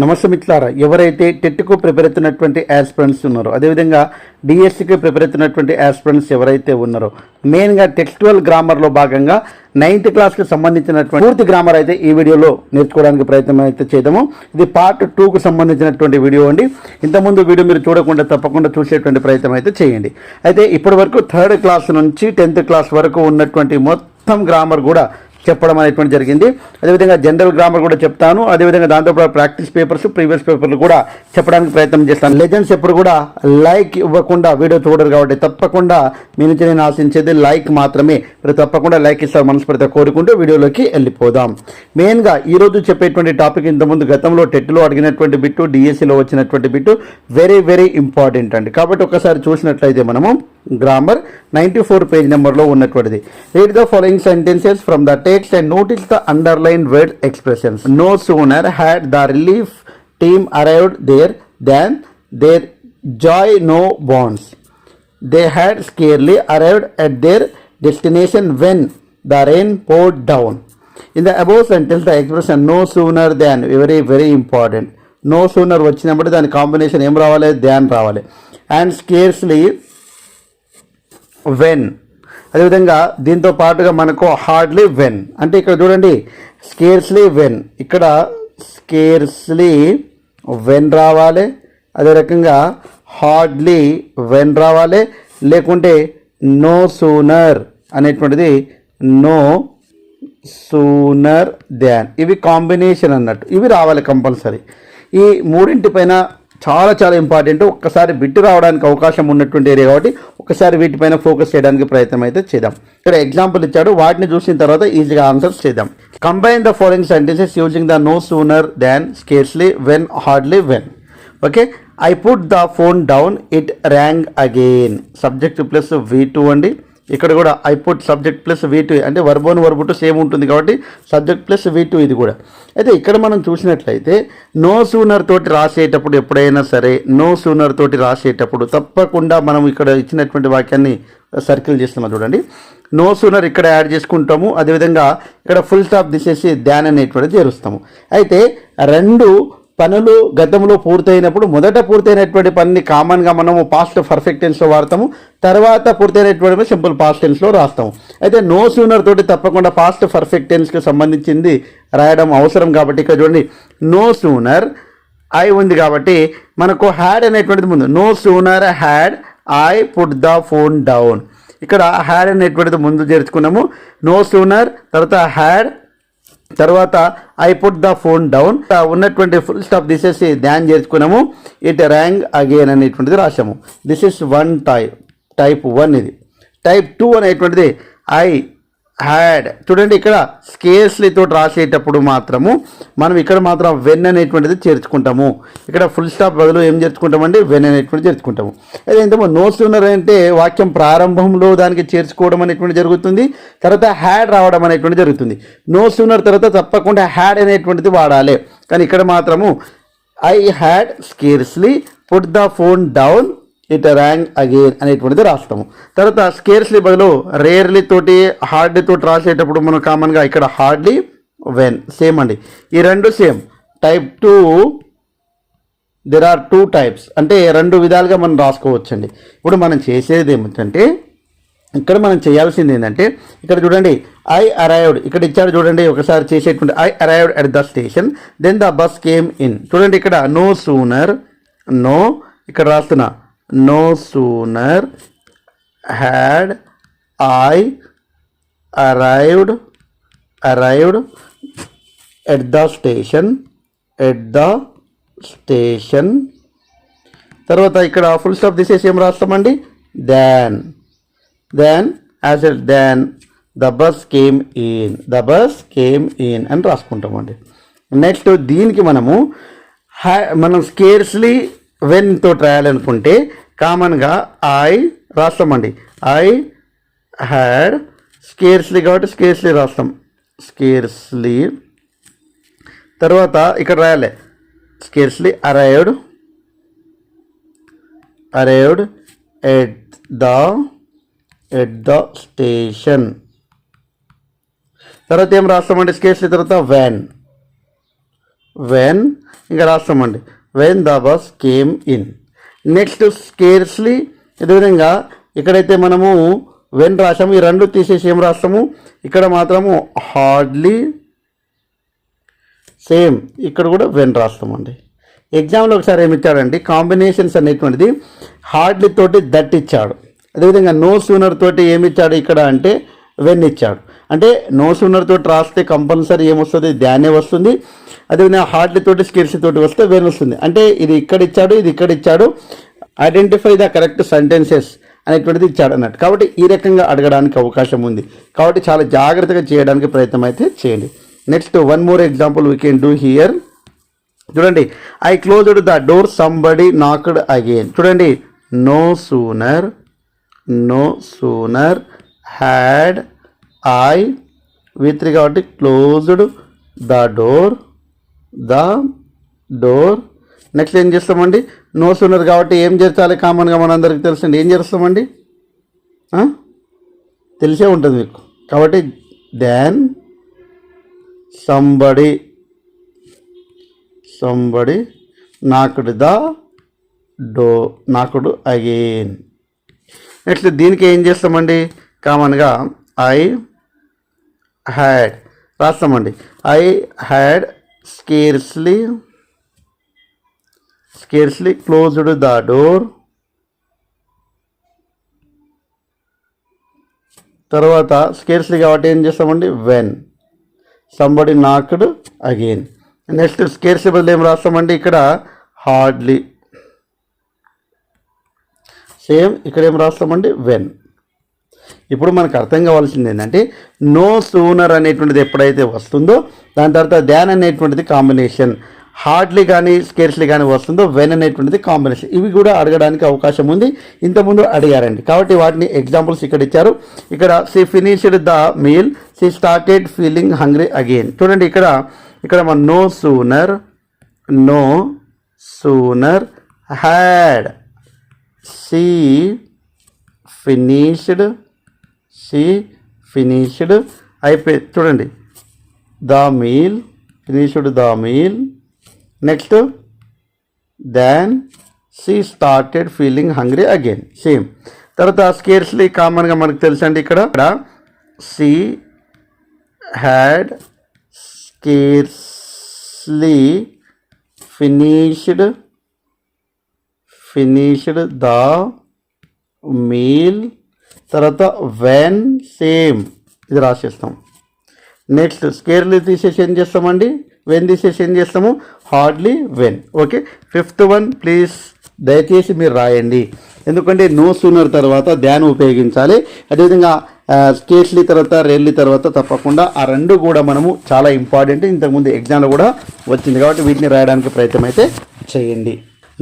నమస్తే మిత్రులారా, ఎవరైతే టెట్కు ప్రిపేర్ అవుతున్నటువంటి యాస్పిరెంట్స్ ఉన్నారో, అదేవిధంగా డిఎస్సికి ప్రిపేర్ అవుతున్నటువంటి యాస్పిరెంట్స్ ఎవరైతే ఉన్నారో, మెయిన్గా టెక్స్టువల్ గ్రామర్లో భాగంగా 9th క్లాస్కి సంబంధించినటువంటి పూర్తి గ్రామర్ అయితే ఈ వీడియోలో నేర్చుకోవడానికి ప్రయత్నం అయితే చేద్దాము. ఇది పార్ట్ 2కు సంబంధించినటువంటి వీడియో అండి. ఇంతకుముందు వీడియో మీరు చూడకుండా తప్పకుండా చూసేటువంటి ప్రయత్నం అయితే చేయండి. అయితే ఇప్పటి వరకు 3rd క్లాస్ నుంచి 10th క్లాస్ వరకు ఉన్నటువంటి మొత్తం గ్రామర్ కూడా చెప్పడం అనేటువంటి జరిగింది. అదేవిధంగా జనరల్ గ్రామర్ కూడా చెప్తాను. అదేవిధంగా దాంతోపాటు ప్రాక్టీస్ పేపర్స్, ప్రీవియస్ పేపర్లు కూడా చెప్పడానికి ప్రయత్నం చేస్తాను. లెజెండ్స్ ఎప్పుడు కూడా లైక్ ఇవ్వకుండా వీడియో చూడరు కాబట్టి తప్పకుండా మీ నుంచి నేను ఆశించేది లైక్ మాత్రమే. మీరు తప్పకుండా లైక్ ఇస్తారు మనస్ఫూర్తిగా కోరుకుంటూ వీడియోలోకి వెళ్ళిపోదాం. మెయిన్గా ఈరోజు చెప్పేటువంటి టాపిక్ ఇంతకుముందు గతంలో టెట్లో అడిగినటువంటి బిట్టు, డిఎస్సిలో వచ్చినటువంటి బిట్టు వెరీ వెరీ ఇంపార్టెంట్ అండి. కాబట్టి ఒకసారి చూసినట్లయితే మనము గ్రామర్ 94 పేజ్ నెంబర్లో ఉన్నటువంటిది. Read the following sentences from the text and notice the underlined word expressions. No sooner had the relief team arrived there than their joy no bounds. They had scarcely arrived at their destination when the rain poured down. In the above sentence, the expression no sooner than very very important. No sooner వచ్చినప్పుడు దాని combination ఏం రావాలి? than రావాలి. And scarcely when. అదేవిధంగా దీంతో పాటుగా మనకు hardly when, అంటే ఇక్కడ చూడండి స్కేర్స్లీ వెన్, ఇక్కడ స్కేర్స్లీ వెన్ రావాలి. అదే రకంగా హార్డ్లీ వెన్ రావాలి. లేకుంటే నో సూనర్ అనేటువంటిది నో సూనర్ దాన్. ఇవి కాంబినేషన్ అన్నట్టు, ఇవి రావాలి కంపల్సరీ. ఈ మూడింటిపైన చాలా చాలా ఇంపార్టెంట్. ఒక్కసారి బిట్టు రావడానికి అవకాశం ఉన్నటువంటి ఏరియా కాబట్టి ఒకసారి వీటిపైన ఫోకస్ చేయడానికి ప్రయత్నం అయితే చేద్దాం. ఇక్కడ ఎగ్జాంపుల్ ఇచ్చాడు, వాటిని చూసిన తర్వాత ఈజీగా ఆన్సర్స్ చేద్దాం. Combine the following sentences using the no sooner than, scarcely, when, hardly, when. Okay, I put the phone down, it rang again. Subject plus V2 అండి. ఇక్కడ కూడా I put subject plus V2, అంటే వర్బోన్ వర్బ్2 same ఉంటుంది కాబట్టి subject plus V2 ఇది కూడా. అయితే ఇక్కడ మనం చూసినట్లయితే నో సూనర్ తోటి రాసేటప్పుడు, ఎప్పుడైనా సరే నో సూనర్ తోటి రాసేటప్పుడు తప్పకుండా మనం ఇక్కడ ఇచ్చినటువంటి వాక్యాన్ని సర్కిల్ చేస్తున్నాం చూడండి. నో సూనర్ ఇక్కడ యాడ్ చేసుకుంటాము. అదేవిధంగా ఇక్కడ ఫుల్ స్టాప్ తీసేసి దాన్ అనేటువంటిది చేరుస్తాము. అయితే రెండు పనులు గతంలో పూర్తయినప్పుడు మొదట పూర్తయినటువంటి పనిని కామన్గా మనము పాస్ట్ పర్ఫెక్ట్ టెన్స్లో వాడతాము, తర్వాత పూర్తయినటువంటి సింపుల్ పాస్ట్ టెన్స్లో రాస్తాము. అయితే నో సూనర్ తోటి తప్పకుండా పాస్ట్ పర్ఫెక్ట్ టెన్స్కి సంబంధించింది రాయడం అవసరం కాబట్టి ఇక్కడ చూడండి నో సూనర్ ఐ ఉంది కాబట్టి మనకు హ్యాడ్ అనేటువంటిది ముందు. No sooner had I put the phone down. ఇక్కడ హ్యాడ్ అనేటువంటిది ముందు చేర్చుకున్నాము. నో సూనర్ తర్వాత హ్యాడ్, తర్వాత I put the phone down, ఉన్నటువంటి ఫుల్ స్టాప్ తీసేసి ధ్యాన్ చేర్చుకున్నాము. ఇట్ ర్యాంగ్ అగైన్ అనేటువంటిది రాసాము. దిస్ ఇస్ వన్ టైప్ 1 ఇది. టైప్ 2 అనేటువంటిది ఐ హ్యాడ్. చూడండి ఇక్కడ స్కేర్స్లీ తోటి రాసేటప్పుడు మాత్రము మనం ఇక్కడ మాత్రం వెన్ అనేటువంటిది చేర్చుకుంటాము. ఇక్కడ ఫుల్ స్టాప్ బదులు ఏం చేర్చుకుంటామండి? వెన్ అనేటువంటిది చేర్చుకుంటాము. అయితే ఇంతకు నో సూనర్ అంటే వాక్యం ప్రారంభంలో దానికి చేర్చుకోవడం అనేటువంటి జరుగుతుంది, తర్వాత హ్యాడ్ రావడం అనేటువంటి జరుగుతుంది. నో సూనర్ తర్వాత తప్పకుండా హ్యాడ్ అనేటువంటిది వాడాలి. కానీ ఇక్కడ మాత్రము I had scarcely put the phone down, it rang again అనేటువంటిది రాస్తాము. తర్వాత స్కేర్స్లీ బదులు రేర్లీ తోటి హార్డ్లీ తోటి రాసేటప్పుడు మనం కామన్గా ఇక్కడ హార్డ్లీ, వెన్ సేమ్ అండి. ఈ రెండు same. Type 2 there are 2 types, అంటే 2 విధాలుగా మనం రాసుకోవచ్చండి. ఇప్పుడు మనం చేసేది ఏమిటంటే, ఇక్కడ మనం చేయాల్సింది ఏంటంటే, ఇక్కడ చూడండి ఐ అరైవ్డ్ ఇక్కడ ఇచ్చాడు చూడండి. ఒకసారి చేసేటువంటి I arrived at the station then the bus came in. చూడండి ఇక్కడ నో సూనర్, నో ఇక్కడ రాస్తున్నా no sooner had I arrived at the station తర్వాత ఇక్కడ ఫుల్ స్టాప్ తీసేసి ఏం రాస్తామండి? Than as a than the bus came in అని రాసుకుంటామండి. నెక్స్ట్ దీనికి మనం స్కేర్స్లీ వెన్ తోటి రాయాలనుకుంటే కామన్గా ఐ రాస్తామండి. ఐ హ్యాడ్ స్కేర్స్లీ కాబట్టి స్కేర్స్లీ రాస్తాం. స్కేర్స్లీ తర్వాత ఇక్కడ రాయాలి scarcely arrived at the station. తర్వాత ఏం రాస్తామండి? స్కేర్స్లీ తర్వాత వ్యాన్, వెన్, ఇంకా రాస్తామండి when the bus came in. Next scarcely, అదేవిధంగా ఇక్కడైతే మనము వెన్ రాసాము, ఈ రెండు తీసేసి ఏం రాస్తాము, ఇక్కడ మాత్రము హార్డ్లీ, సేమ్ ఇక్కడ కూడా వెన్ రాస్తామండి. ఎగ్జామ్లో ఒకసారి ఏమి ఇచ్చాడండి, కాంబినేషన్స్ అనేటువంటిది హార్డ్లీ తోటి దట్ ఇచ్చాడు, అదేవిధంగా నో సూనర్ తోటి ఏమి ఇచ్చాడు ఇక్కడ అంటే వెన్ ఇచ్చాడు. అంటే నో సూనర్ తోటి రాస్తే కంపల్సరీ ఏమొస్తుంది, దానే వస్తుంది. అదేవిధంగా హార్డ్లీ తోటి స్కిర్సీ తోటి వస్తే వెన్ వస్తుంది. అంటే ఇది ఇక్కడ ఇచ్చాడు, ఇది ఇక్కడ ఇచ్చాడు, ఐడెంటిఫై ద కరెక్ట్ సెంటెన్సెస్ అనేటువంటిది ఇచ్చాడు అన్నట్టు. కాబట్టి ఈ రకంగా అడగడానికి అవకాశం ఉంది. కాబట్టి చాలా జాగ్రత్తగా చేయడానికి ప్రయత్నం అయితే చేయండి. Next one more example we can do here. చూడండి, I closed the door somebody knocked again. చూడండి, no sooner had I V3 కాబట్టి క్లోజ్డ్ ద డోర్. నెక్స్ట్ ఏం చేస్తామండి, నో సూనర్ కాబట్టి ఏం చేర్చాలి, కామన్గా మనందరికీ తెలుసండి, ఏం చేస్తామండి, తెలిసే ఉంటుంది మీకు. కాబట్టి then somebody knocked the door, knocked again. Next దీనికి ఏం చేస్తామండి, కామన్గా ఐ హ్యాడ్ రాస్తామండి, I had scarcely closed the door. తర్వాత స్కేర్స్లీ కాబట్టి ఏం చేస్తామండి, when somebody knocked again. Next scarcely బదులు ఏం రాస్తామండి, ఇక్కడ హార్డ్లీ, సేమ్ ఇక్కడ ఏం రాస్తామండి, వెన్. ఇప్పుడు మనకు అర్థం కావాల్సింది ఏంటంటే, నో సూనర్ అనేటువంటిది ఎప్పుడైతే వస్తుందో దాని తర్వాత దాన్ అనేటువంటిది కాంబినేషన్, హార్డ్లీ కానీ స్కేర్స్లీ కానీ వస్తుందో వెన్ అనేటువంటిది కాంబినేషన్. ఇవి కూడా అడగడానికి అవకాశం ఉంది, ఇంతకుముందు అడిగారండి. కాబట్టి వాటిని ఎగ్జాంపుల్స్ ఇక్కడ ఇచ్చారు. ఇక్కడ she finished the meal, she started feeling hungry again. చూడండి, ఇక్కడ మన no sooner had she finished అయిపోయి, చూడండి finished the meal. Next then she started feeling hungry again, same. తర్వాత స్కేర్స్లీ కామన్గా మనకు తెలుసండి, ఇక్కడ she had scarcely finished the meal. తర్వాత వెన్, సేమ్ ఇది రాసేస్తాం. నెక్స్ట్ స్కేర్లీ తీసేసి ఏం చేస్తామండి, వెన్ తీసేసి ఏం చేస్తాము, hardly when. Okay, fifth one please దయచేసి మీరు రాయండి, ఎందుకంటే నో సూనర్ తర్వాత దాన్ ఉపయోగించాలి. అదేవిధంగా స్కేర్స్లీ తర్వాత రేర్లీ తర్వాత తప్పకుండా ఆ రెండు కూడా మనము చాలా ఇంపార్టెంట్, ఇంతకుముందు ఎగ్జామ్లో కూడా వచ్చింది. కాబట్టి వీటిని రాయడానికి ప్రయత్నం అయితే చేయండి.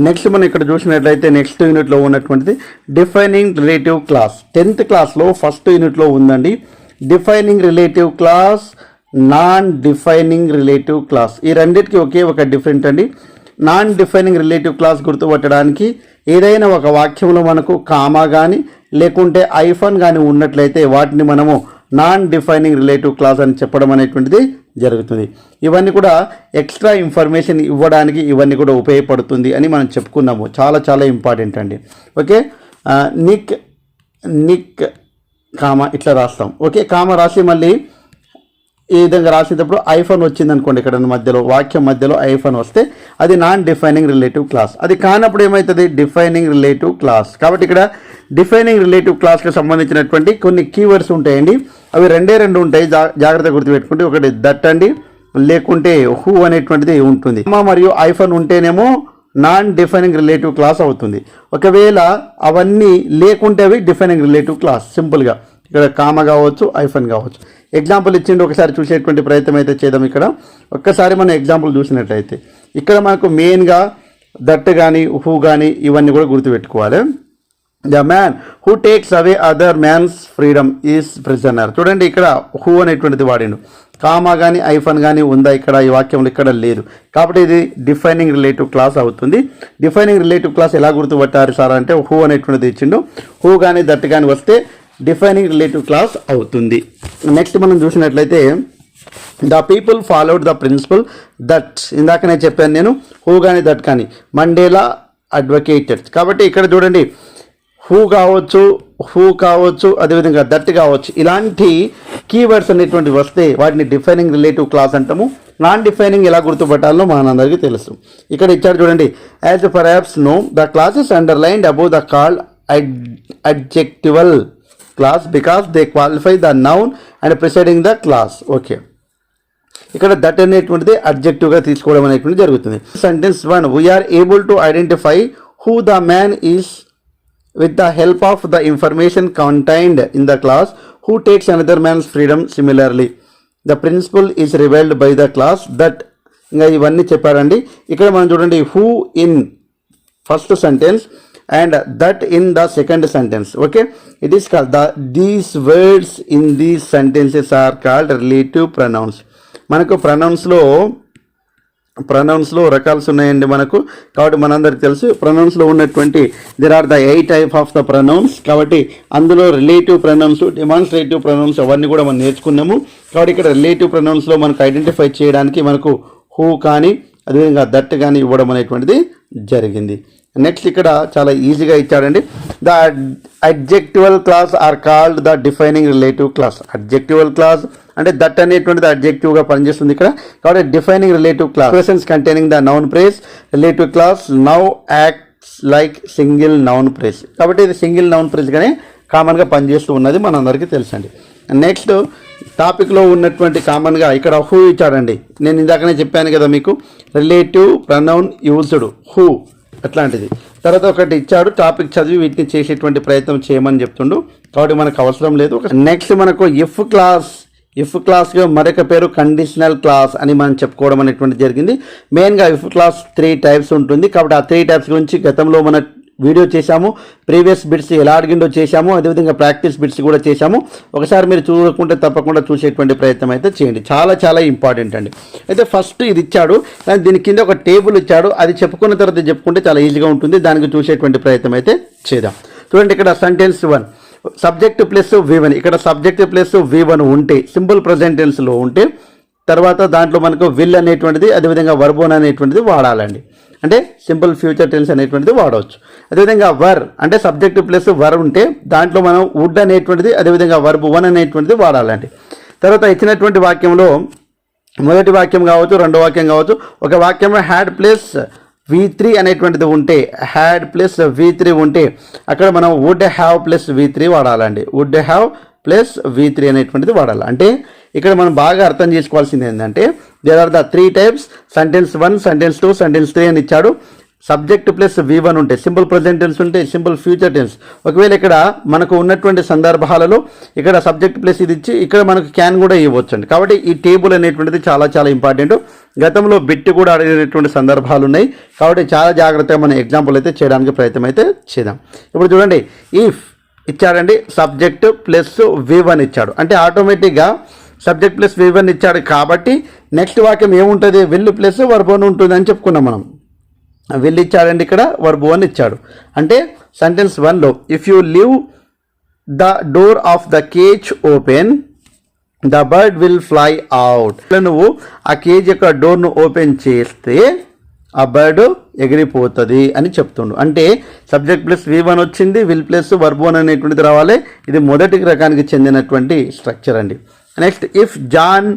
నెక్స్ట్ మనం ఇక్కడ చూసినట్లయితే నెక్స్ట్ యూనిట్లో ఉన్నటువంటిది డిఫైనింగ్ రిలేటివ్ క్లాస్. 10th క్లాస్లో ఫస్ట్ యూనిట్లో ఉందండి defining relative class, non defining relative class. ఈ రెండింటికి ఒకే ఒక డిఫరెంట్ అండి. నాన్ డిఫైనింగ్ రిలేటివ్ క్లాస్ గుర్తుపట్టడానికి ఏదైనా ఒక వాక్యంలో మనకు కామా కానీ లేకుంటే ఐఫన్ కానీ ఉన్నట్లయితే వాటిని మనము నాన్ డిఫైనింగ్ రిలేటివ్ క్లాస్ అని చెప్పడం అనేటువంటిది జరుగుతుంది. ఇవన్నీ కూడా ఎక్స్ట్రా ఇన్ఫర్మేషన్ ఇవ్వడానికి ఇవన్నీ కూడా ఉపయోగపడుతుంది అని మనం చెప్పుకున్నాము. చాలా చాలా ఇంపార్టెంట్ అండి. ఓకే, నిక్ కామా ఇట్లా రాస్తాం. ఓకే, కామా రాసి మళ్ళీ ఈ విధంగా రాసేటప్పుడు ఐఫోన్ వచ్చింది అనుకోండి, ఇక్కడ మధ్యలో వాక్యం మధ్యలో ఐఫోన్ వస్తే అది నాన్ డిఫైనింగ్ రిలేటివ్ క్లాస్. అది కానప్పుడు ఏమవుతుంది, డిఫైనింగ్ రిలేటివ్ క్లాస్. కాబట్టి ఇక్కడ డిఫైనింగ్ రిలేటివ్ క్లాస్కి సంబంధించినటువంటి కొన్ని కీవర్డ్స్ ఉంటాయండి. అవి రెండు ఉంటాయి, జాగ్రత్తగా గుర్తుపెట్టుకుంటే. ఒకటి దట్ అండి, లేకుంటే హూ అనేటువంటిది ఉంటుంది. మరియు ఐఫోన్ ఉంటేనేమో నాన్ డిఫైనింగ్ రిలేటివ్ క్లాస్ అవుతుంది. ఒకవేళ అవన్నీ లేకుంటే అవి డిఫైనింగ్ రిలేటివ్ క్లాస్. సింపుల్గా ఇక్కడ కామ కావచ్చు, ఐఫోన్ కావచ్చు. ఎగ్జాంపుల్ ఇచ్చిండి, ఒకసారి చూసేటువంటి ప్రయత్నం అయితే చేద్దాం. ఇక్కడ ఒక్కసారి మనం ఎగ్జాంపుల్ చూసినట్లయితే ఇక్కడ మనకు మెయిన్గా దట్ కానీ హూ కానీ ఇవన్నీ కూడా గుర్తుపెట్టుకోవాలి. The man who takes away other man's freedom is prisoner. చూడండి, ఇక్కడ హూ అనేటువంటిది వాడిండు. కామా కానీ ఐఫోన్ కానీ ఉందా ఇక్కడ ఈ వాక్యంలో? ఇక్కడ లేదు. కాబట్టి ఇది డిఫైనింగ్ రిలేటివ్ క్లాస్ అవుతుంది. డిఫైనింగ్ రిలేటివ్ క్లాస్ ఎలా గుర్తుపట్టారు సార్ అంటే హూ అనేటువంటిది ఇచ్చిండు. హూ కానీ దట్ కానీ వస్తే డిఫైనింగ్ రిలేటివ్ క్లాస్ అవుతుంది. నెక్స్ట్ మనం చూసినట్లయితే the people followed the principal that, ఇందాక నేను చెప్పాను నేను, హూ కానీ దట్ కానీ, మండేలా అడ్వకేటెడ్. కాబట్టి ఇక్కడ చూడండి హూ కావచ్చు అదేవిధంగా దట్ కావచ్చు, ఇలాంటి కీవర్డ్స్ అనేటువంటివి వస్తే వాటిని డిఫైనింగ్ రిలేటివ్ క్లాస్ అంటాము. నాన్ డిఫైనింగ్ ఎలా గుర్తుపట్టాలో మనందరికీ తెలుసు. ఇక్కడ ఇచ్చాడు చూడండి, as perhaps know the clauses underlined above the called adjectival clause because they qualify the noun and preceding the clause. Okay, ఇక్కడ దట్ అనేటువంటిది అడ్జెక్టివ్గా తీసుకోవడం అనేటువంటి జరుగుతుంది. Sentence 1, we are able to identify who the man is with the help of the information contained in the clause who takes another man's freedom similarly the principle is revealed by the clause that. ఇంకా ఇవన్నీ చెప్పారండి. ఇక్కడ మనం చూడండి who in first sentence and that in the second sentence. Okay, it is called these words in these sentences are called relative pronouns. మనకు ప్రొనౌన్స్లో రకాల్స్ ఉన్నాయండి మనకు. కాబట్టి మనందరికి తెలుసు ప్రొనౌన్స్లో ఉన్నటువంటి there are the 8 type of the pronouns. కాబట్టి అందులో రిలేటివ్ ప్రొనౌన్స్, డెమాన్స్ట్రేటివ్ ప్రొనౌన్స్ అవన్నీ కూడా మనం నేర్చుకున్నాము. కాబట్టి ఇక్కడ రిలేటివ్ ప్రొనౌన్స్లో మనకు ఐడెంటిఫై చేయడానికి మనకు హూ కానీ అదేవిధంగా దట్ కానీ ఇవ్వడం అనేటువంటిది జరిగింది. నెక్స్ట్ ఇక్కడ చాలా ఈజీగా ఇచ్చాడండి, the adjectival clause are called the defining relative clause. Adjectival clause అంటే దట్ అనేటువంటిది అడ్జెక్టివ్గా పనిచేస్తుంది ఇక్కడ. కాబట్టి defining relative clause expressions containing the noun phrase. Relative clause now acts like single noun phrase. కాబట్టి ఇది సింగిల్ నౌన్ ప్రేస్గానే కామన్గా పనిచేస్తూ ఉన్నది మనందరికీ తెలుసండి. నెక్స్ట్ టాపిక్లో ఉన్నటువంటి కామన్గా ఇక్కడ హూ ఇచ్చాడండి. నేను ఇందాకనే చెప్పాను కదా మీకు, రిలేటివ్ ప్రొనౌన్ యూజ్డ్ హూ అట్లాంటిది. తర్వాత ఒకటి ఇచ్చాడు, టాపిక్ చదివి వీటిని చేసేటువంటి ప్రయత్నం చేయమని చెప్తుండు. కాబట్టి మనకు అవసరం లేదు. నెక్స్ట్ మనకు ఇఫ్ క్లాస్గా మరొక పేరు కండిషనల్ క్లాస్ అని మనం చెప్పుకోవడం అనేటువంటి జరిగింది. మెయిన్గా ఇఫ్ క్లాస్ 3 టైప్స్ ఉంటుంది. కాబట్టి ఆ 3 టైప్స్ గురించి గతంలో మన వీడియో చేశాము. ప్రీవియస్ బిట్స్ ఎలా అడిగిండో చేశాము, అదేవిధంగా ప్రాక్టీస్ బిట్స్ కూడా చేశాము. ఒకసారి మీరు చూడకుంటే తప్పకుండా చూసేటువంటి ప్రయత్నం అయితే చేయండి. చాలా చాలా ఇంపార్టెంట్ అండి. అయితే ఫస్ట్ ఇది ఇచ్చాడు, దీని కింద ఒక టేబుల్ ఇచ్చాడు. అది చెప్పుకున్న తర్వాత చెప్పుకుంటే చాలా ఈజీగా ఉంటుంది. దానికి చూసేటువంటి ప్రయత్నం అయితే చేద్దాం. చూడండి ఇక్కడ సెంటెన్స్ 1, సబ్జెక్ట్ ప్లస్ V1. ఇక్కడ సబ్జెక్ట్ ప్లస్ V1 ఉంటే సింపుల్ ప్రజెంట్ టెన్స్లో ఉంటే తర్వాత దాంట్లో మనకు విల్ అనేటువంటిది అదేవిధంగా వర్బోన్ అనేటువంటిది వాడాలండి. అంటే సింపుల్ ఫ్యూచర్ టెన్స్ అనేటువంటిది వాడవచ్చు. అదేవిధంగా వర్ అంటే సబ్జెక్ట్ ప్లస్ వర్ ఉంటే దాంట్లో మనం వుడ్ అనేటువంటిది అదేవిధంగా వర్బ్ 1 అనేటువంటిది వాడాలండి. తర్వాత ఇచ్చినటువంటి వాక్యంలో మొదటి వాక్యం కావచ్చు, రెండో వాక్యం కావచ్చు, ఒక వాక్యంలో హ్యాడ్ ప్లస్ V3 అనేటువంటిది ఉంటే, హ్యాడ్ ప్లస్ V3 ఉంటే అక్కడ మనం వుడ్ హ్యావ్ ప్లస్ V3 వాడాలండి. వుడ్ హ్యావ్ ప్లస్ V3 అనేటువంటిది వాడాలి. అంటే ఇక్కడ మనం బాగా అర్థం చేసుకోవాల్సింది ఏంటంటే there are the 3 types. Sentence 1, sentence 2, sentence 3 అని ఇచ్చాడు. సబ్జెక్ట్ ప్లస్ V1 ఉంటే సింపుల్ ప్రజెంట్ టెన్స్ ఉంటే సింపుల్ ఫ్యూచర్ టెన్స్. ఒకవేళ ఇక్కడ మనకు ఉన్నటువంటి సందర్భాలలో ఇక్కడ సబ్జెక్ట్ ప్లస్ ఇది ఇచ్చి ఇక్కడ మనకు క్యాన్ కూడా ఇవ్వచ్చు అండి. కాబట్టి ఈ టేబుల్ అనేటువంటిది చాలా చాలా ఇంపార్టెంట్. గతంలో బిట్ కూడా అడిగినటువంటి సందర్భాలు ఉన్నాయి. కాబట్టి చాలా జాగ్రత్తగా మనం ఎగ్జాంపుల్ అయితే చేయడానికి ప్రయత్నం అయితే చేద్దాం. ఇప్పుడు చూడండి, ఇఫ్ ఇచ్చాడండి, సబ్జెక్ట్ ప్లస్ V1 ఇచ్చాడు. అంటే ఆటోమేటిక్గా సబ్జెక్ట్ ప్లస్ V1 ఇచ్చాడు కాబట్టి నెక్స్ట్ వాక్యం ఏముంటుంది, విల్ ప్లస్ వర్బ్ 1 ఉంటుంది అని చెప్పుకున్నాం మనం. విల్ ఇచ్చాడండి, ఇక్కడ వర్బ్ 1 ఇచ్చాడు. అంటే సెంటెన్స్ 1లో if you leave the door of the cage open the bird will fly out. నువ్వు ఆ కేజ్ యొక్క డోర్ను ఓపెన్ చేస్తే ఆ బర్డ్ ఎగిరిపోతుంది అని చెప్తుండు. అంటే సబ్జెక్ట్ ప్లస్ V1 వచ్చింది, విల్ ప్లస్ వర్బ్ 1 అనేటువంటిది రావాలి. ఇది మొదటి రకానికి చెందినటువంటి స్ట్రక్చర్ అండి. నెక్స్ట్ ఇఫ్ జాన్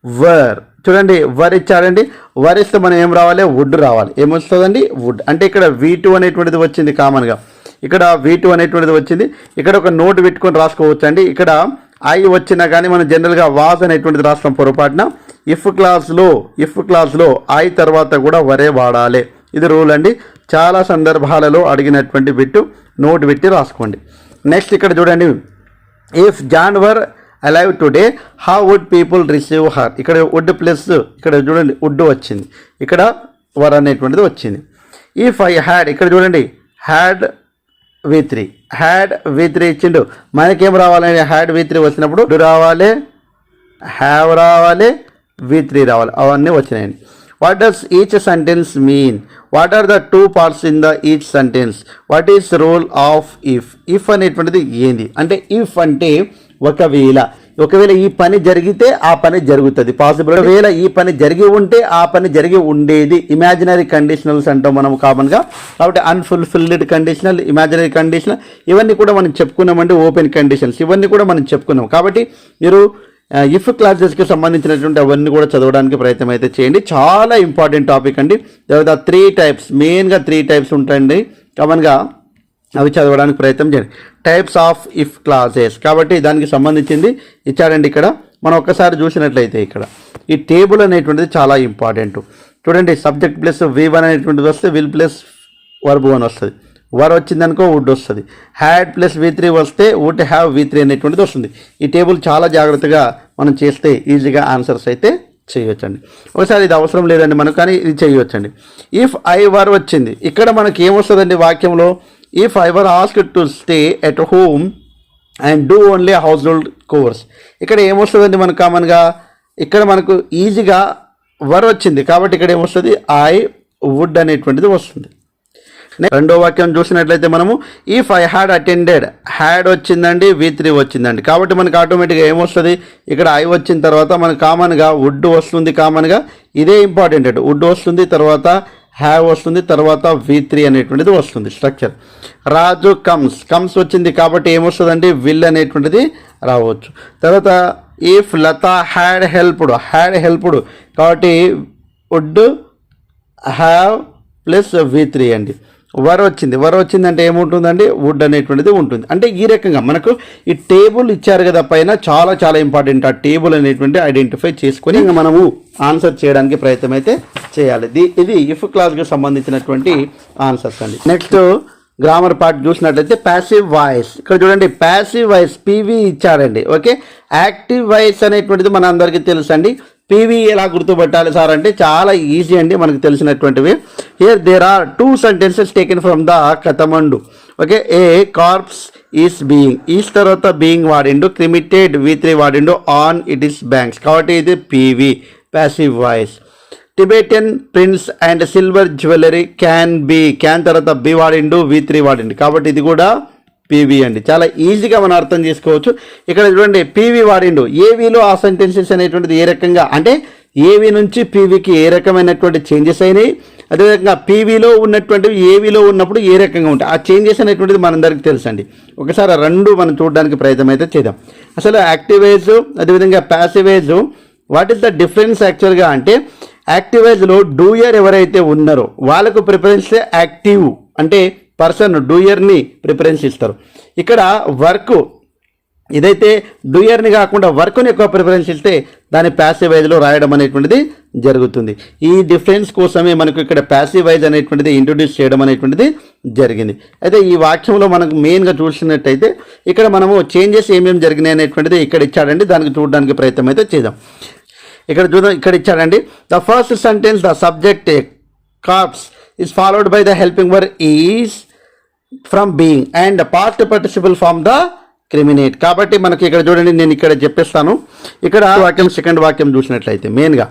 వర్, చూడండి వర్ ఇచ్చాడండి. వర్ ఇస్తే మనం ఏం రావాలి, వుడ్ రావాలి. ఏమొస్తుందండి, వుడ్. అంటే ఇక్కడ V2 అనేటువంటిది వచ్చింది కామన్గా. ఇక్కడ V2 అనేటువంటిది వచ్చింది. ఇక్కడ ఒక నోట్ పెట్టుకొని రాసుకోవచ్చు అండి. ఇక్కడ ఐ వచ్చినా కానీ మనం జనరల్గా వాజ్ అనేటువంటిది రాస్తాం పొరపాటున. ఇఫ్ క్లాస్లో ఐ తర్వాత కూడా వరే వాడాలి. ఇది రూల్ అండి. చాలా సందర్భాలలో అడిగినటువంటి బిట్టు నోట్ పెట్టి రాసుకోండి. నెక్స్ట్ ఇక్కడ చూడండి, if John were alive today how would people receive her. ఇక్కడ వుడ్ ప్లస్ ఇక్కడ చూడండి వుడ్ వచ్చింది, ఇక్కడ వర్ అనేటువంటిది వచ్చింది. ఇఫ్ ఐ హ్యాడ్, ఇక్కడ చూడండి హ్యాడ్ V3 ఇచ్చిండు. మనకేం రావాలండి, హ్యాడ్ V3 వచ్చినప్పుడు డు రావాలి, హ్యావ్ రావాలి, V3 రావాలి. అవన్నీ వచ్చినాయండి. What does each sentence mean, what are the 2 parts in the each sentence, what is rule of if. If అనేటువంటిది ఏంది అంటే, ఇఫ్ అంటే ఒకవేళ. ఒకవేళ ఈ పని జరిగితే ఆ పని జరుగుతుంది పాసిబుల్, ఒకవేళ ఈ పని జరిగి ఉంటే ఆ పని జరిగి ఉండేది. ఇమాజినరీ కండిషనల్స్ అంటాం మనం కామన్గా. కాబట్టి అన్ఫుల్ఫిల్డ్ కండిషనల్, ఇమాజినరీ కండిషనల్ ఇవన్నీ కూడా మనం చెప్పుకున్నామండి. ఓపెన్ కండిషన్స్ ఇవన్నీ కూడా మనం చెప్పుకున్నాం. కాబట్టి మీరు ఇఫ్ క్లాసెస్కి సంబంధించినటువంటి అవన్నీ కూడా చదవడానికి ప్రయత్నం అయితే చేయండి. చాలా ఇంపార్టెంట్ టాపిక్ అండి. తర్వాత 3 టైప్స్, మెయిన్గా 3 టైప్స్ ఉంటాయండి కామన్గా, అవి చదవడానికి ప్రయత్నం చేయండి. టైప్స్ ఆఫ్ ఇఫ్ క్లాసెస్ కాబట్టి దానికి సంబంధించింది ఇచ్చాడండి. ఇక్కడ మనం ఒక్కసారి చూసినట్లయితే ఇక్కడ ఈ టేబుల్ అనేటువంటిది చాలా ఇంపార్టెంట్. చూడండి, సబ్జెక్ట్ ప్లస్ V1 అనేటువంటిది వస్తే విల్ ప్లస్ వర్బ్ 1 వస్తుంది. వర్ వచ్చిందనుకో వుడ్ వస్తుంది. హ్యాడ్ ప్లస్ V3 వస్తే వుడ్ హ్యావ్ V3 అనేటువంటిది వస్తుంది. ఈ టేబుల్ చాలా జాగ్రత్తగా మనం చేస్తే ఈజీగా ఆన్సర్స్ అయితే చేయవచ్చండి. ఒకసారి ఇది అవసరం లేదండి మనకు, కానీ ఇది చేయవచ్చండి. ఇఫ్ ఐ వర్ వచ్చింది, ఇక్కడ మనకి ఏమొస్తుందండి వాక్యంలో, if I were asked to stay at home and do only house hold course. ఇక్కడ ఏమొస్తుందండి మనకు కామన్గా, ఇక్కడ మనకు ఈజీగా వర్ వచ్చింది కాబట్టి ఇక్కడ ఏమొస్తుంది, ఐ వుడ్ అనేటువంటిది వస్తుంది. రెండో వాక్యం చూసినట్లయితే మనము if I had attended, had వచ్చిందండి, V3 వచ్చిందండి. కాబట్టి మనకు ఆటోమేటిక్గా ఏమొస్తుంది, ఇక్కడ ఐ వచ్చిన తర్వాత మనకు కామన్గా వుడ్ వస్తుంది. కామన్గా ఇదే ఇంపార్టెంట్ అండి, వుడ్ వస్తుంది, తర్వాత హ్యావ్ వస్తుంది, తర్వాత V3 అనేటువంటిది వస్తుంది స్ట్రక్చర్. రాజు కమ్స్ వచ్చింది కాబట్టి ఏమొస్తుందండి, విల్ అనేటువంటిది రావచ్చు. తర్వాత ఇఫ్ లత హ్యాడ్ హెల్ప్డ్ కాబట్టి వుడ్ హ్యావ్ ప్లస్ V3 అండి. వర్ వచ్చిందంటే ఏముంటుందండి, వుడ్ అనేటువంటిది ఉంటుంది. అంటే ఈ రకంగా మనకు ఈ టేబుల్ ఇచ్చారు కదా పైన, చాలా చాలా ఇంపార్టెంట్. ఆ టేబుల్ అనేటువంటి ఐడెంటిఫై చేసుకొని ఇంకా మనము ఆన్సర్ చేయడానికి ప్రయత్నం అయితే చేయాలి. ఇది ఇఫ్ క్లాస్కి సంబంధించినటువంటి ఆన్సర్స్ అండి. నెక్స్ట్ గ్రామర్ పార్ట్ చూసినట్లయితే ప్యాసివ్ వాయిస్. ఇక్కడ చూడండి, ప్యాసివ్ వాయిస్ PV ఇచ్చారండి. ఓకే, యాక్టివ్ వాయిస్ అనేటువంటిది మన అందరికీ తెలుసు అండి. PV ఎలా గుర్తుపట్టాలి సార్ అంటే చాలా ఈజీ అండి, మనకు తెలిసినటువంటివి. Here there are 2 sentences taken from the Kathmandu. Okay, a corpse is being, is తర్వాత బీయింగ్ వాడిండు, క్రిమిటెడ్ V3 వాడిండు, ఆన్ ఇట్ ఈస్ బ్యాంక్స్ కాబట్టి ఇది PV passive voice. Tibetan prints and silver jewellery can తర్వాత బి వాడిండు, V3 వాడిండు కాబట్టి ఇది కూడా PV అండి. చాలా ఈజీగా మనం అర్థం చేసుకోవచ్చు. ఇక్కడ చూడండి, PV వాడిండు, ఏవిలో ఆ సెంటెన్సెస్ అనేటువంటిది ఏ రకంగా అంటే ఏవి నుంచి PVకి ఏ రకమైనటువంటి చేంజెస్ అయినాయి, అదేవిధంగా PVలో ఉన్నటువంటివి ఏవిలో ఉన్నప్పుడు ఏ రకంగా ఉంటాయి, ఆ చేంజెస్ అనేటువంటిది మనందరికీ తెలుసు అండి. ఒకసారి ఆ రెండు మనం చూడడానికి ప్రయత్నం అయితే చేద్దాం. అసలు యాక్టివేజ్ అదేవిధంగా ప్యాసివేజ్, వాట్ ఈస్ ద డిఫరెన్స్ యాక్చువల్గా అంటే, యాక్టివేజ్లో డూయర్ ఎవరైతే ఉన్నారో వాళ్ళకు ప్రిఫరెన్స్ యాక్టివ్ అంటే పర్సన్ డూయర్ని ప్రిఫరెన్స్ ఇస్తారు. ఇక్కడ వర్క్ ఇదైతే డూయర్ని కాకుండా వర్క్ని ఎక్కువ ప్రిఫరెన్స్ ఇస్తే దాన్ని ప్యాసివైజ్లో రాయడం అనేటువంటిది జరుగుతుంది. ఈ డిఫరెన్స్ కోసమే మనకు ఇక్కడ ప్యాసివైజ్ అనేటువంటిది ఇంట్రొడ్యూస్ చేయడం అనేటువంటిది జరిగింది. అయితే ఈ వాక్యంలో మనకు మెయిన్గా చూసినట్టయితే ఇక్కడ మనము చేంజెస్ ఏమేమి జరిగినాయి అనేటువంటిది ఇక్కడ ఇచ్చాడండి. దానికి చూడడానికి ప్రయత్నం అయితే చేద్దాం. ఇక్కడ చూద్దాం, ఇక్కడ ఇచ్చాడండి, the first sentence the subject corpse is followed by the helping verb is from being and the past participle from the క్రిమినేట్. కాబట్టి మనకి ఇక్కడ చూడండి, నేను ఇక్కడ చెప్పేస్తాను. ఇక్కడ వాక్యం సెకండ్ వాక్యం చూసినట్లయితే మెయిన్గా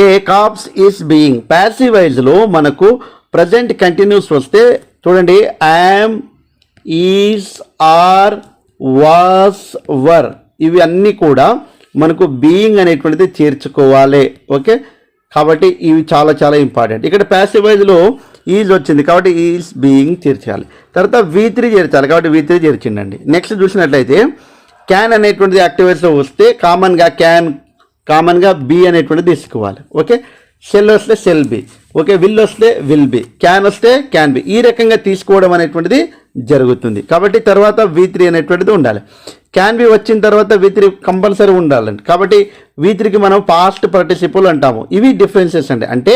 ఏ కాప్స్ ఈస్ బీయింగ్ ప్యాసివైజ్లో మనకు ప్రజెంట్ కంటిన్యూస్ వస్తే చూడండి, యామ్, ఈజ్, ఆర్, వాస్, వర్ ఇవి అన్నీ కూడా మనకు బీయింగ్ అనేటువంటిది చేర్చుకోవాలి. ఓకే, కాబట్టి ఇవి చాలా చాలా ఇంపార్టెంట్. ఇక్కడ ప్యాసివైజ్లో ఈజ్ వచ్చింది కాబట్టి ఈజ్ బీయింగ్ చేర్చాలి. తర్వాత V3 చేర్చాలి కాబట్టి V3 చేర్చిండండి. నెక్స్ట్ చూసినట్లయితే క్యాన్ అనేటువంటిది యాక్టివేజ్లో వస్తే కామన్గా బి అనేటువంటిది తీసుకోవాలి. ఓకే, షెల్ వస్తే షెల్ బి, ఓకే, విల్ వస్తే విల్ బి, క్యాన్ వస్తే క్యాన్ బి, ఈ రకంగా తీసుకోవడం అనేటువంటిది జరుగుతుంది. కాబట్టి తర్వాత V3 అనేటువంటిది ఉండాలి. క్యాన్ బి వచ్చిన తర్వాత V3 కంపల్సరీ ఉండాలండి. కాబట్టి V3కి మనం పాస్ట్ పార్టిసిపుల్ అంటాము. ఇవి డిఫరెన్సెస్ అండి, అంటే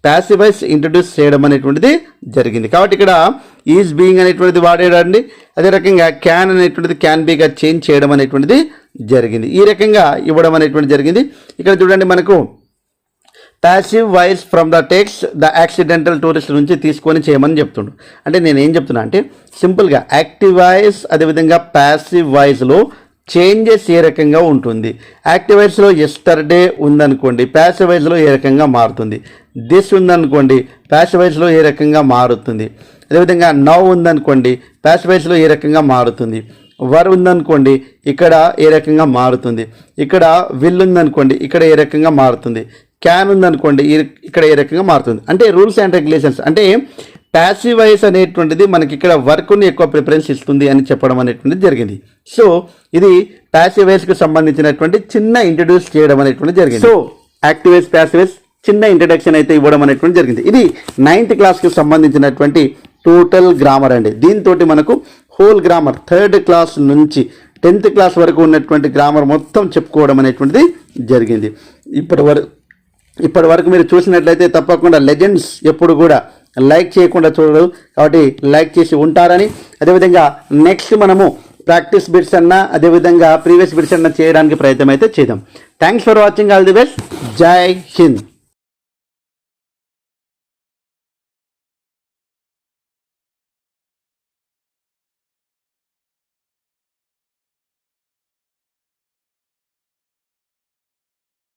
ప్యాసివైజ్ ఇంట్రడ్యూస్ చేయడం అనేటువంటిది జరిగింది. కాబట్టి ఇక్కడ ఈజ్ బీయింగ్ అనేటువంటిది వాడేడండి. అదే రకంగా క్యాన్ అనేటువంటిది క్యాన్ బీగా చేంజ్ చేయడం అనేటువంటిది జరిగింది. ఈ రకంగా ఇవ్వడం అనేటువంటిది జరిగింది. ఇక్కడ చూడండి, మనకు passive voice from the text the accidental tourist నుంచి తీసుకొని చేయమని చెప్తుండు. అంటే నేను ఏం చెప్తున్నా అంటే సింపుల్గా యాక్టివ్ వాయిస్ అదేవిధంగా ప్యాసివ్ వాయిస్లో చేంజెస్ ఏ రకంగా ఉంటుంది. యాక్టివ్ వాయిస్లో ఎస్టర్డే ఉందనుకోండి, ప్యాసివ్ వాయిస్లో ఏ రకంగా మారుతుంది. దిస్ ఉందనుకోండి, ప్యాసివ్ వాయిస్లో ఏ రకంగా మారుతుంది. అదేవిధంగా నౌ ఉందనుకోండి, ప్యాసివ్ వాయిస్లో ఏ రకంగా మారుతుంది. వర్ ఉందనుకోండి ఇక్కడ ఏ రకంగా మారుతుంది, ఇక్కడ విల్ ఉందనుకోండి ఇక్కడ ఏ రకంగా మారుతుంది, క్యాన్ ఉందనుకోండి ఇక్కడ ఏ రకంగా మారుతుంది. అంటే రూల్స్ అండ్ రెగ్యులేషన్స్. అంటే ప్యాసివ్ వాయిస్ అనేటువంటిది మనకి ఇక్కడ వర్క్ని ఎక్కువ ప్రిఫరెన్స్ ఇస్తుంది అని చెప్పడం అనేటువంటిది జరిగింది. సో ఇది ప్యాసివ్ వాయిస్కి సంబంధించినటువంటి చిన్న ఇంట్రడ్యూస్ చేయడం అనేటువంటిది జరిగింది. So active voice, passive voice చిన్న ఇంట్రడక్షన్ అయితే ఇవ్వడం అనేటువంటి జరిగింది. ఇది 9th క్లాస్కి సంబంధించినటువంటి టోటల్ గ్రామర్ అండి. దీంతో మనకు హోల్ గ్రామర్ 3rd క్లాస్ నుంచి 10th క్లాస్ వరకు ఉన్నటువంటి గ్రామర్ మొత్తం చెప్పుకోవడం అనేటువంటిది జరిగింది. ఇప్పటి వరకు మీరు చూసినట్లయితే తప్పకుండా లెజెండ్స్ ఎప్పుడు కూడా లైక్ చేయకుండా చూడరు, కాబట్టి లైక్ చేసి ఉంటారని, అదేవిధంగా నెక్స్ట్ మనము ప్రాక్టీస్ బిట్స్ అన్నా అదేవిధంగా ప్రీవియస్ బిట్స్ అన్నా చేయడానికి ప్రయత్నం అయితే చేద్దాం. Thanks for watching. All the best. జై హింద్.